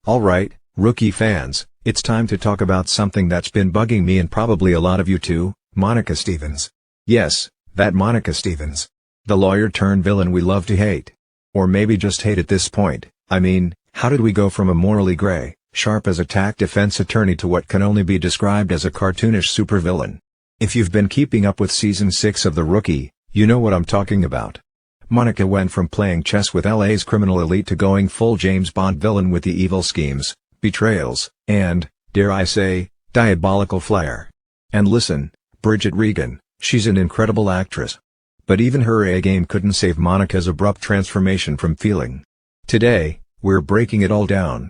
Alright, Rookie fans, it's time to talk about something that's been bugging me and probably a lot of you too, Monica Stevens. Yes, that Monica Stevens. The lawyer turned villain we love to hate. Or maybe just hate at this point. I mean, how did we go from a morally gray, sharp as a tack defense attorney to what can only be described as a cartoonish supervillain? If you've been keeping up with Season 6 of The Rookie, you know what I'm talking about. Monica went from playing chess with LA's criminal elite to going full James Bond villain with the evil schemes, betrayals, and, dare I say, diabolical flair. And listen, Bridget Regan, she's an incredible actress. But even her A-game couldn't save Monica's abrupt transformation from feeling. Today, we're breaking it all down.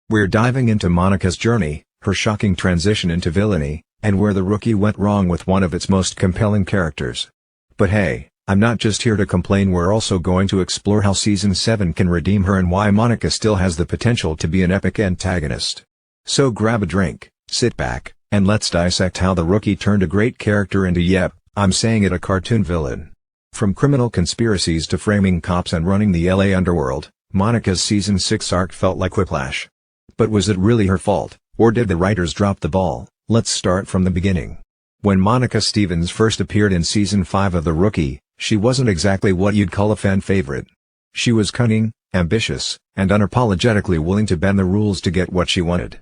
We're diving into Monica's journey, her shocking transition into villainy, and where The Rookie went wrong with one of its most compelling characters. But hey, I'm not just here to complain, we're also going to explore how Season 7 can redeem her and why Monica still has the potential to be an epic antagonist. So grab a drink, sit back, and let's dissect how The Rookie turned a great character into, yep, I'm saying it, a cartoon villain. From criminal conspiracies to framing cops and running the LA underworld, Monica's Season 6 arc felt like whiplash. But was it really her fault, or did the writers drop the ball? Let's start from the beginning. When Monica Stevens first appeared in Season 5 of The Rookie, she wasn't exactly what you'd call a fan favorite. She was cunning, ambitious, and unapologetically willing to bend the rules to get what she wanted.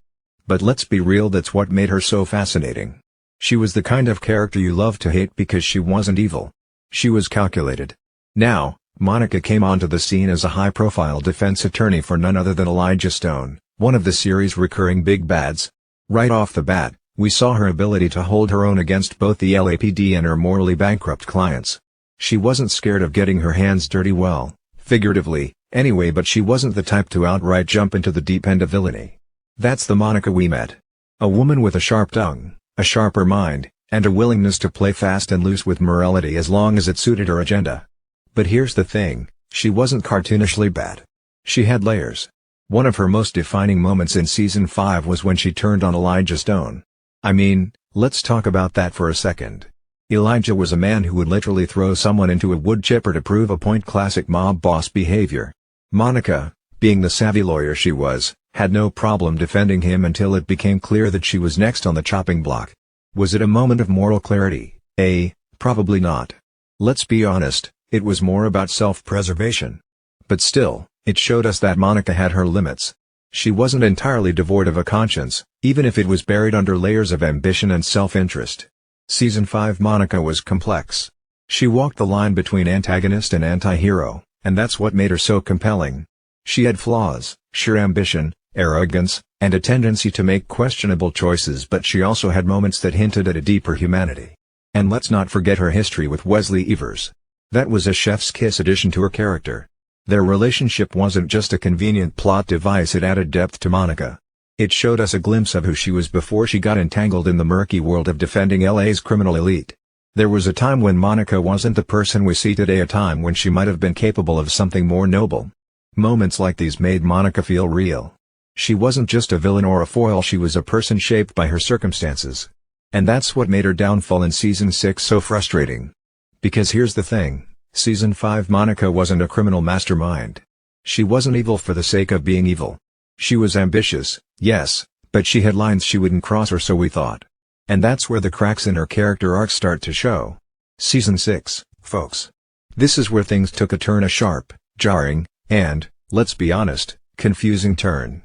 But let's be real, that's what made her so fascinating. She was the kind of character you love to hate because she wasn't evil. She was calculated. Now, Monica came onto the scene as a high-profile defense attorney for none other than Elijah Stone, one of the series' recurring big bads. Right off the bat, we saw her ability to hold her own against both the LAPD and her morally bankrupt clients. She wasn't scared of getting her hands dirty, well, figuratively, anyway, but she wasn't the type to outright jump into the deep end of villainy. That's the Monica we met. A woman with a sharp tongue, a sharper mind, and a willingness to play fast and loose with morality as long as it suited her agenda. But here's the thing, she wasn't cartoonishly bad. She had layers. One of her most defining moments in Season 5 was when she turned on Elijah Stone. I mean, let's talk about that for a second. Elijah was a man who would literally throw someone into a wood chipper to prove a point, classic mob boss behavior. Monica, being the savvy lawyer she was, had no problem defending him until it became clear that she was next on the chopping block. Was it a moment of moral clarity? Probably not. Let's be honest, it was more about self-preservation. But still, it showed us that Monica had her limits. She wasn't entirely devoid of a conscience, even if it was buried under layers of ambition and self-interest. Season 5 Monica was complex. She walked the line between antagonist and anti-hero, and that's what made her so compelling. She had flaws, sheer ambition, arrogance, and a tendency to make questionable choices, but she also had moments that hinted at a deeper humanity. And let's not forget her history with Wesley Evers. That was a chef's kiss addition to her character. Their relationship wasn't just a convenient plot device, it added depth to Monica. It showed us a glimpse of who she was before she got entangled in the murky world of defending LA's criminal elite. There was a time when Monica wasn't the person we see today, a time when she might have been capable of something more noble. Moments like these made Monica feel real. She wasn't just a villain or a foil, she was a person shaped by her circumstances. And that's what made her downfall in Season 6 so frustrating. Because here's the thing, Season 5 Monica wasn't a criminal mastermind. She wasn't evil for the sake of being evil. She was ambitious, yes, but she had lines she wouldn't cross, or so we thought. And that's where the cracks in her character arc start to show. Season 6, folks. This is where things took a turn, a sharp, jarring, and, let's be honest, confusing turn.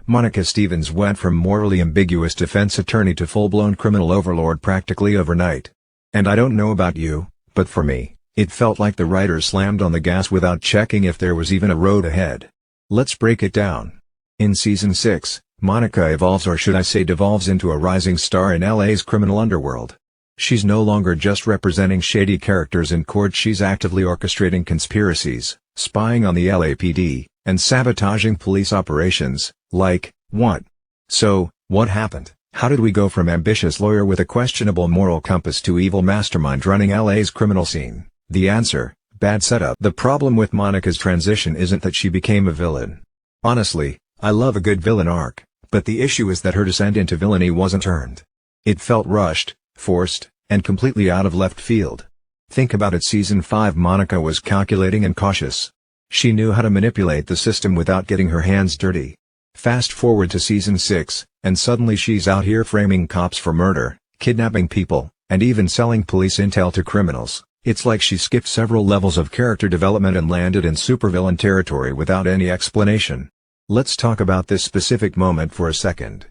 Monica Stevens went from morally ambiguous defense attorney to full-blown criminal overlord practically overnight. And I don't know about you, but for me, it felt like the writers slammed on the gas without checking if there was even a road ahead. Let's break it down. In Season 6, Monica evolves, or should I say devolves, into a rising star in LA's criminal underworld. She's no longer just representing shady characters in court, she's actively orchestrating conspiracies, spying on the LAPD, and sabotaging police operations. Like, what? So, what happened? How did we go from ambitious lawyer with a questionable moral compass to evil mastermind running LA's criminal scene? The answer: bad setup. The problem with Monica's transition isn't that she became a villain. Honestly, I love a good villain arc, but the issue is that her descent into villainy wasn't earned. It felt rushed, forced, and completely out of left field. Think about it, Season 5 Monica was calculating and cautious. She knew how to manipulate the system without getting her hands dirty. Fast forward to season 6, and suddenly she's out here framing cops for murder, kidnapping people, and even selling police intel to criminals. It's like she skipped several levels of character development and landed in supervillain territory without any explanation. Let's talk about this specific moment for a second.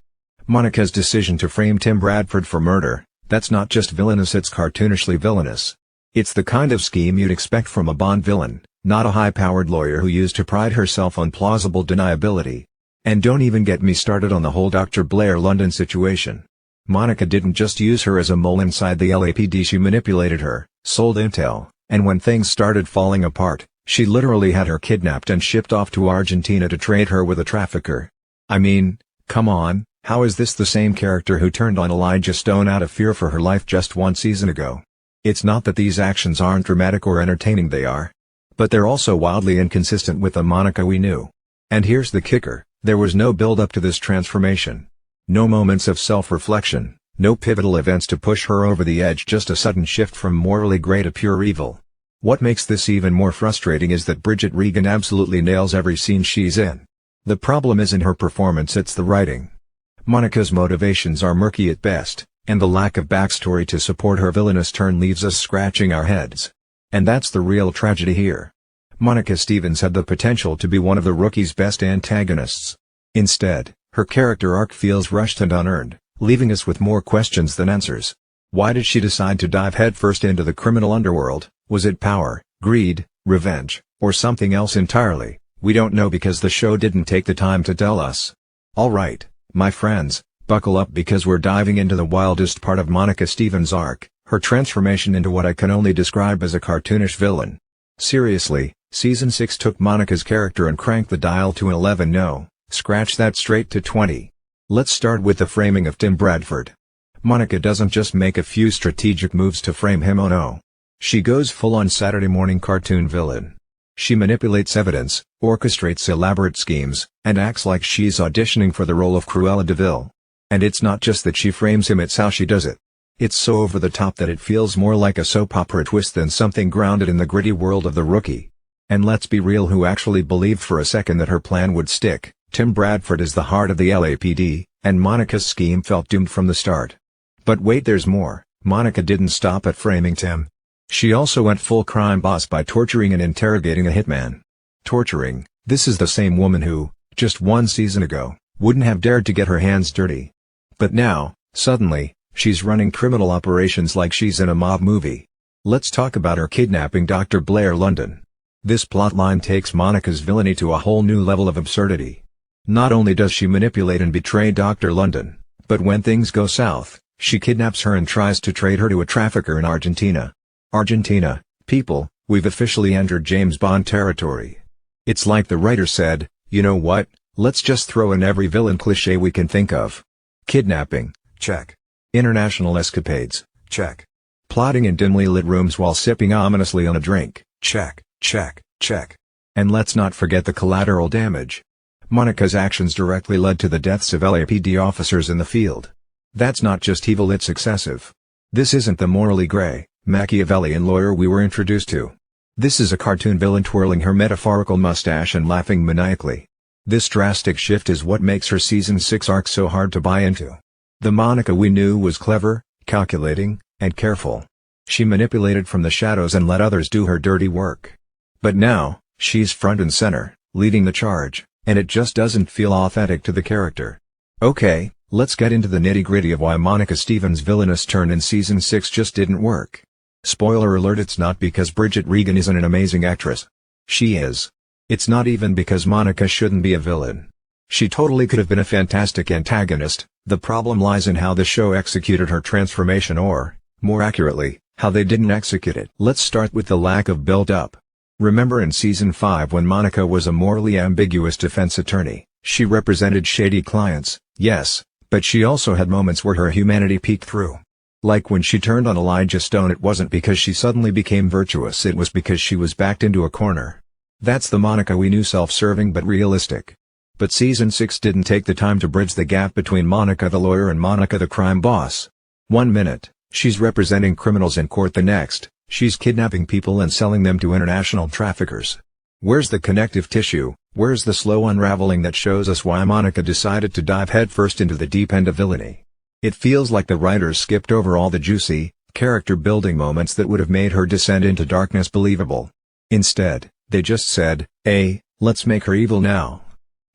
Monica's decision to frame Tim Bradford for murder, that's not just villainous, it's cartoonishly villainous. It's the kind of scheme you'd expect from a Bond villain, not a high-powered lawyer who used to pride herself on plausible deniability. And don't even get me started on the whole Dr. Blair London situation. Monica didn't just use her as a mole inside the LAPD, she manipulated her, sold intel, and when things started falling apart, she literally had her kidnapped and shipped off to Argentina to trade her with a trafficker. I mean, come on, how is this the same character who turned on Elijah Stone out of fear for her life just one season ago? It's not that these actions aren't dramatic or entertaining, they are. But they're also wildly inconsistent with the Monica we knew. And here's the kicker, there was no build-up to this transformation. No moments of self-reflection, no pivotal events to push her over the edge, just a sudden shift from morally gray to pure evil. What makes this even more frustrating is that Bridget Regan absolutely nails every scene she's in. The problem isn't her performance, it's the writing. Monica's motivations are murky at best, and the lack of backstory to support her villainous turn leaves us scratching our heads. And that's the real tragedy here. Monica Stevens had the potential to be one of the Rookie's best antagonists. Instead, her character arc feels rushed and unearned, leaving us with more questions than answers. Why did she decide to dive headfirst into the criminal underworld? Was it power, greed, revenge, or something else entirely? We don't know because the show didn't take the time to tell us. Alright, my friends, buckle up because we're diving into the wildest part of Monica Stevens' arc, her transformation into what I can only describe as a cartoonish villain. Seriously, Season 6 took Monica's character and cranked the dial to 11. No, scratch that, straight to 20. Let's start with the framing of Tim Bradford. Monica doesn't just make a few strategic moves to frame him, oh no. She goes full-on Saturday morning cartoon villain. She manipulates evidence, orchestrates elaborate schemes, and acts like she's auditioning for the role of Cruella de Vil. And it's not just that she frames him, it's how she does it. It's so over the top that it feels more like a soap opera twist than something grounded in the gritty world of the Rookie. And let's be real, who actually believed for a second that her plan would stick? Tim Bradford is the heart of the LAPD, and Monica's scheme felt doomed from the start. But wait, there's more. Monica didn't stop at framing Tim. She also went full crime boss by torturing and interrogating a hitman. Torturing, this is the same woman who, just one season ago, wouldn't have dared to get her hands dirty. But now, suddenly, she's running criminal operations like she's in a mob movie. Let's talk about her kidnapping Dr. Blair London. This plotline takes Monica's villainy to a whole new level of absurdity. Not only does she manipulate and betray Dr. London, but when things go south, she kidnaps her and tries to trade her to a trafficker in Argentina. Argentina, people, we've officially entered James Bond territory. It's like the writer said, you know what, let's just throw in every villain cliché we can think of. Kidnapping, check. International escapades, check. Plotting in dimly lit rooms while sipping ominously on a drink, check, check, check. And let's not forget the collateral damage. Monica's actions directly led to the deaths of LAPD officers in the field. That's not just evil, it's excessive. This isn't the morally gray, Machiavellian lawyer we were introduced to. This is a cartoon villain twirling her metaphorical mustache and laughing maniacally. This drastic shift is what makes her Season 6 arc so hard to buy into. The Monica we knew was clever, calculating, and careful. She manipulated from the shadows and let others do her dirty work. But now, she's front and center, leading the charge, and it just doesn't feel authentic to the character. Okay, let's get into the nitty-gritty of why Monica Stevens' villainous turn in Season 6 just didn't work. Spoiler alert, it's not because Bridget Regan isn't an amazing actress. She is. It's not even because Monica shouldn't be a villain. She totally could have been a fantastic antagonist. The problem lies in how the show executed her transformation, or, more accurately, how they didn't execute it. Let's start with the lack of build-up. Remember in Season 5 when Monica was a morally ambiguous defense attorney, she represented shady clients, yes, but she also had moments where her humanity peeked through. Like when she turned on Elijah Stone, it wasn't because she suddenly became virtuous, it was because she was backed into a corner. That's the Monica we knew, self-serving but realistic. But Season 6 didn't take the time to bridge the gap between Monica the lawyer and Monica the crime boss. 1 minute, she's representing criminals in court, the next, she's kidnapping people and selling them to international traffickers. Where's the connective tissue? Where's the slow unraveling that shows us why Monica decided to dive headfirst into the deep end of villainy? It feels like the writers skipped over all the juicy, character-building moments that would have made her descent into darkness believable. Instead, they just said, let's make her evil now.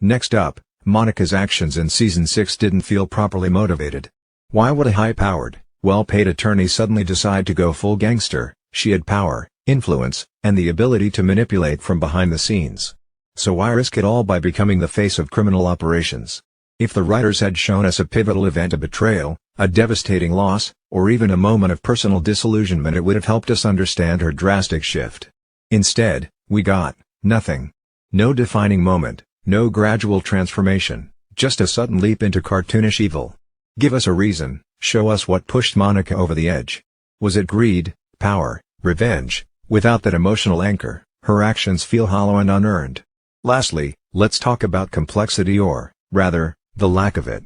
Next up, Monica's actions in Season 6 didn't feel properly motivated. Why would a high-powered, well-paid attorney suddenly decide to go full gangster? She had power, influence, and the ability to manipulate from behind the scenes. So why risk it all by becoming the face of criminal operations? If the writers had shown us a pivotal event, a betrayal, a devastating loss, or even a moment of personal disillusionment, it would have helped us understand her drastic shift. Instead, we got nothing. No defining moment, no gradual transformation, just a sudden leap into cartoonish evil. Give us a reason, show us what pushed Monica over the edge. Was it greed, power, revenge? Without that emotional anchor, her actions feel hollow and unearned. Lastly, let's talk about complexity, or, rather, the lack of it.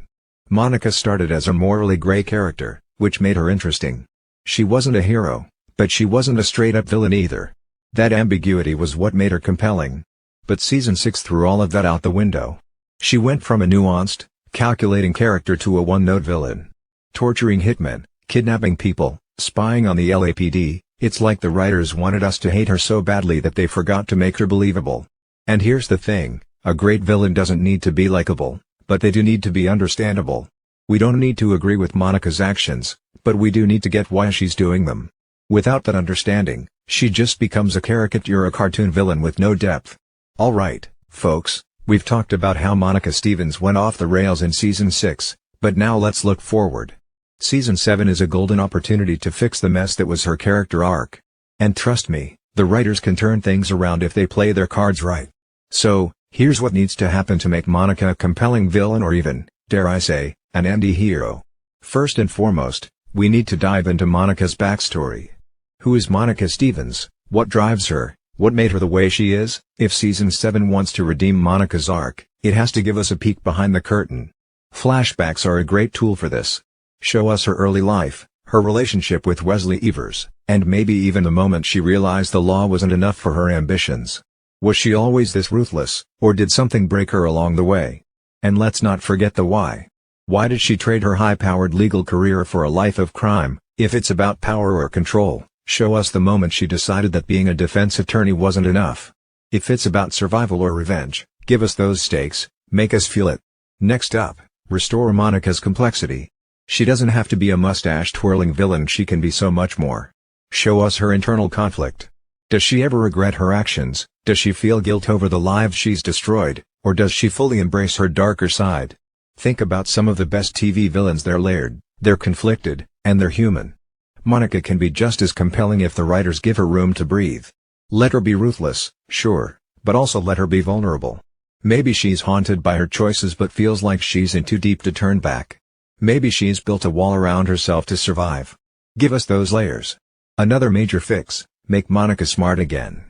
Monica started as a morally gray character, which made her interesting. She wasn't a hero, but she wasn't a straight-up villain either. That ambiguity was what made her compelling. But Season 6 threw all of that out the window. She went from a nuanced, calculating character to a one-note villain. Torturing hitmen, kidnapping people, spying on the LAPD, it's like the writers wanted us to hate her so badly that they forgot to make her believable. And here's the thing, a great villain doesn't need to be likable, but they do need to be understandable. We don't need to agree with Monica's actions, but we do need to get why she's doing them. Without that understanding, she just becomes a caricature, a cartoon villain with no depth. Alright, folks, we've talked about how Monica Stevens went off the rails in Season 6, but now let's look forward. Season 7 is a golden opportunity to fix the mess that was her character arc. And trust me, the writers can turn things around if they play their cards right. So, here's what needs to happen to make Monica a compelling villain, or even, dare I say, an anti-hero. First and foremost, we need to dive into Monica's backstory. Who is Monica Stevens? What drives her? What made her the way she is? If Season 7 wants to redeem Monica's arc, it has to give us a peek behind the curtain. Flashbacks are a great tool for this. Show us her early life, her relationship with Wesley Evers, and maybe even the moment she realized the law wasn't enough for her ambitions. Was she always this ruthless, or did something break her along the way? And let's not forget the why. Why did she trade her high-powered legal career for a life of crime? If it's about power or control, show us the moment she decided that being a defense attorney wasn't enough. If it's about survival or revenge, give us those stakes, make us feel it. Next up, restore Monica's complexity. She doesn't have to be a mustache-twirling villain, she can be so much more. Show us her internal conflict. Does she ever regret her actions? Does she feel guilt over the lives she's destroyed, or does she fully embrace her darker side? Think about some of the best TV villains. They're layered, they're conflicted, and they're human. Monica can be just as compelling if the writers give her room to breathe. Let her be ruthless, sure, but also let her be vulnerable. Maybe she's haunted by her choices but feels like she's in too deep to turn back. Maybe she's built a wall around herself to survive. Give us those layers. Another major fix, make Monica smart again.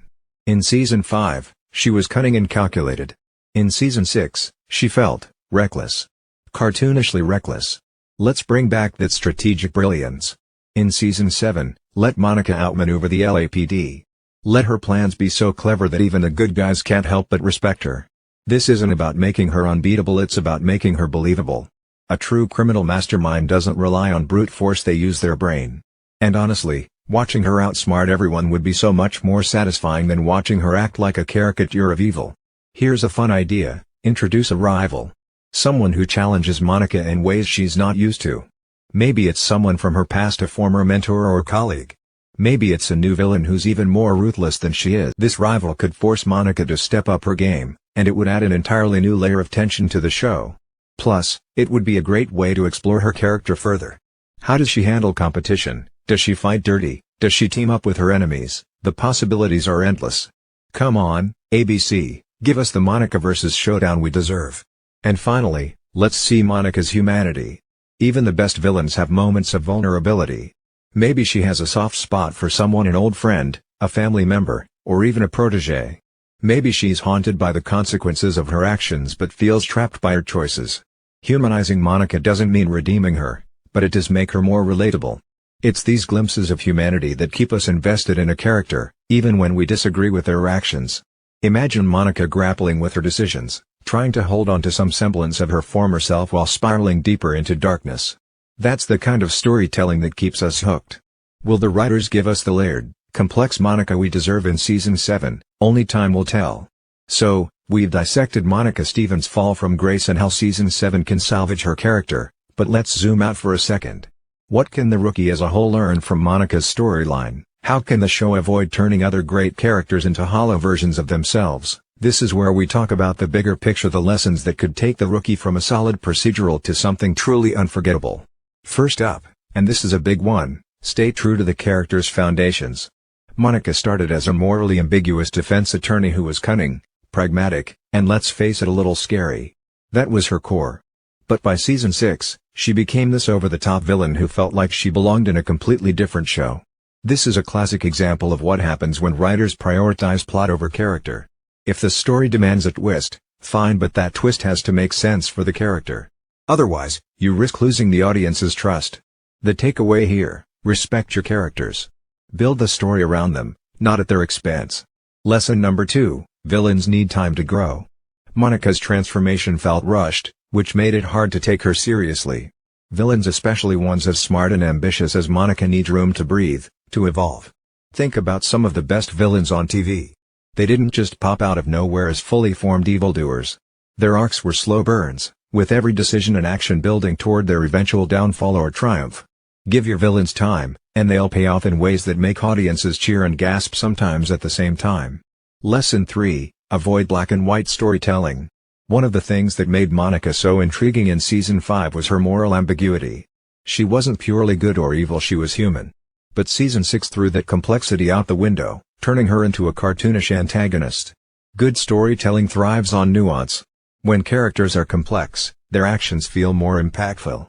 In Season 5, she was cunning and calculated. In Season 6, she felt reckless. Cartoonishly reckless. Let's bring back that strategic brilliance. In Season 7, let Monica outmaneuver the LAPD. Let her plans be so clever that even the good guys can't help but respect her. This isn't about making her unbeatable, it's about making her believable. A true criminal mastermind doesn't rely on brute force, they use their brain. And honestly, watching her outsmart everyone would be so much more satisfying than watching her act like a caricature of evil. Here's a fun idea, introduce a rival. Someone who challenges Monica in ways she's not used to. Maybe it's someone from her past, a former mentor or colleague. Maybe it's a new villain who's even more ruthless than she is. This rival could force Monica to step up her game, and it would add an entirely new layer of tension to the show. Plus, it would be a great way to explore her character further. How does she handle competition? Does she fight dirty? Does she team up with her enemies? The possibilities are endless. Come on, ABC, give us the Monica versus showdown we deserve. And finally, let's see Monica's humanity. Even the best villains have moments of vulnerability. Maybe she has a soft spot for someone, an old friend, a family member, or even a protege. Maybe she's haunted by the consequences of her actions but feels trapped by her choices. Humanizing Monica doesn't mean redeeming her, but it does make her more relatable. It's these glimpses of humanity that keep us invested in a character, even when we disagree with their actions. Imagine Monica grappling with her decisions, trying to hold on to some semblance of her former self while spiraling deeper into darkness. That's the kind of storytelling that keeps us hooked. Will the writers give us the layered, complex Monica we deserve in Season 7? Only time will tell. So, we've dissected Monica Stevens' fall from grace and how Season 7 can salvage her character, but let's zoom out for a second. What can the Rookie as a whole learn from Monica's storyline? How can the show avoid turning other great characters into hollow versions of themselves? This is where we talk about the bigger picture, the lessons that could take the Rookie from a solid procedural to something truly unforgettable. First up, and this is a big one, stay true to the character's foundations. Monica started as a morally ambiguous defense attorney who was cunning, pragmatic, and let's face it, a little scary. That was her core. But by Season 6, she became this over-the-top villain who felt like she belonged in a completely different show. This is a classic example of what happens when writers prioritize plot over character. If the story demands a twist, fine, but that twist has to make sense for the character. Otherwise, you risk losing the audience's trust. The takeaway here: respect your characters. Build the story around them, not at their expense. Lesson number 2, villains need time to grow. Monica's transformation felt rushed, which made it hard to take her seriously. Villains, especially ones as smart and ambitious as Monica, need room to breathe, to evolve. Think about some of the best villains on TV. They didn't just pop out of nowhere as fully formed evildoers. Their arcs were slow burns, with every decision and action building toward their eventual downfall or triumph. Give your villains time, and they'll pay off in ways that make audiences cheer and gasp, sometimes at the same time. Lesson 3, avoid black and white storytelling. One of the things that made Monica so intriguing in Season 5 was her moral ambiguity. She wasn't purely good or evil, she was human. But Season 6 threw that complexity out the window, turning her into a cartoonish antagonist. Good storytelling thrives on nuance. When characters are complex, their actions feel more impactful.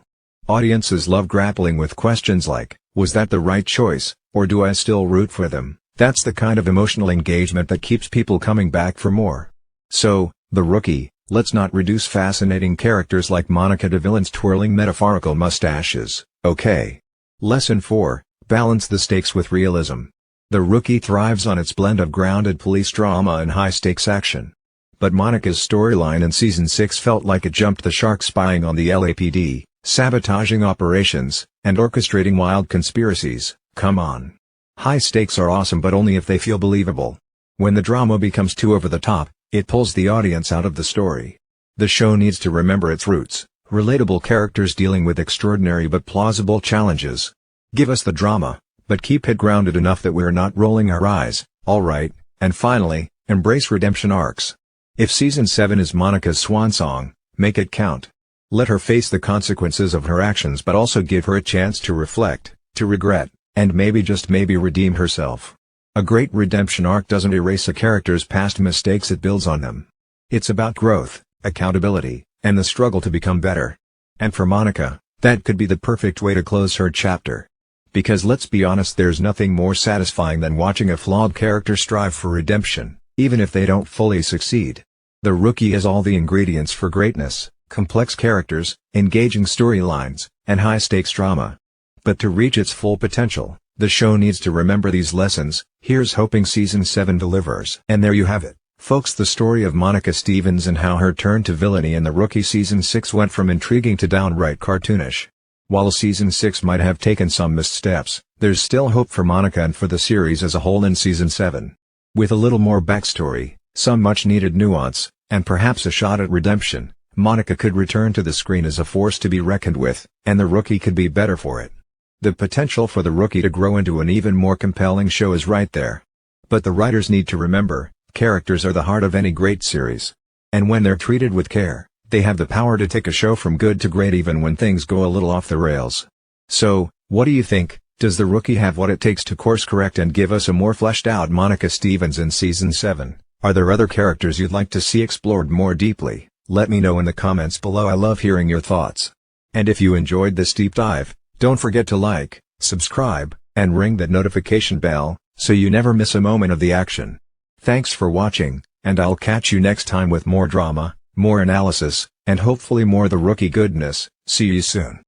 Audiences love grappling with questions like, was that the right choice, or do I still root for them? That's the kind of emotional engagement that keeps people coming back for more. So, The Rookie, let's not reduce fascinating characters like Monica to villains twirling metaphorical mustaches, okay? Lesson 4, balance the stakes with realism. The Rookie thrives on its blend of grounded police drama and high-stakes action. But Monica's storyline in Season 6 felt like it jumped the shark, spying on the LAPD, sabotaging operations, and orchestrating wild conspiracies. Come on. High stakes are awesome, but only if they feel believable. When the drama becomes too over the top, it pulls the audience out of the story. The show needs to remember its roots, relatable characters dealing with extraordinary but plausible challenges. Give us the drama, but keep it grounded enough that we're not rolling our eyes, alright? And finally, embrace redemption arcs. If Season 7 is Monica's swan song, make it count. Let her face the consequences of her actions, but also give her a chance to reflect, to regret, and maybe, just maybe, redeem herself. A great redemption arc doesn't erase a character's past mistakes, it builds on them. It's about growth, accountability, and the struggle to become better. And for Monica, that could be the perfect way to close her chapter. Because let's be honest, there's nothing more satisfying than watching a flawed character strive for redemption, even if they don't fully succeed. The Rookie has all the ingredients for greatness: complex characters, engaging storylines, and high-stakes drama. But to reach its full potential, the show needs to remember these lessons. Here's hoping Season 7 delivers. And there you have it, folks, the story of Monica Stevens and how her turn to villainy in The Rookie Season 6 went from intriguing to downright cartoonish. While Season 6 might have taken some missteps, there's still hope for Monica and for the series as a whole in Season 7. With a little more backstory, some much-needed nuance, and perhaps a shot at redemption, Monica could return to the screen as a force to be reckoned with, and The Rookie could be better for it. The potential for The Rookie to grow into an even more compelling show is right there. But the writers need to remember, characters are the heart of any great series. And when they're treated with care, they have the power to take a show from good to great even when things go a little off the rails. So, what do you think? Does The Rookie have what it takes to course correct and give us a more fleshed out Monica Stevens in Season 7? Are there other characters you'd like to see explored more deeply? Let me know in the comments below. I love hearing your thoughts. And if you enjoyed this deep dive, don't forget to like, subscribe, and ring that notification bell, so you never miss a moment of the action. Thanks for watching, and I'll catch you next time with more drama, more analysis, and hopefully more The Rookie goodness. See you soon.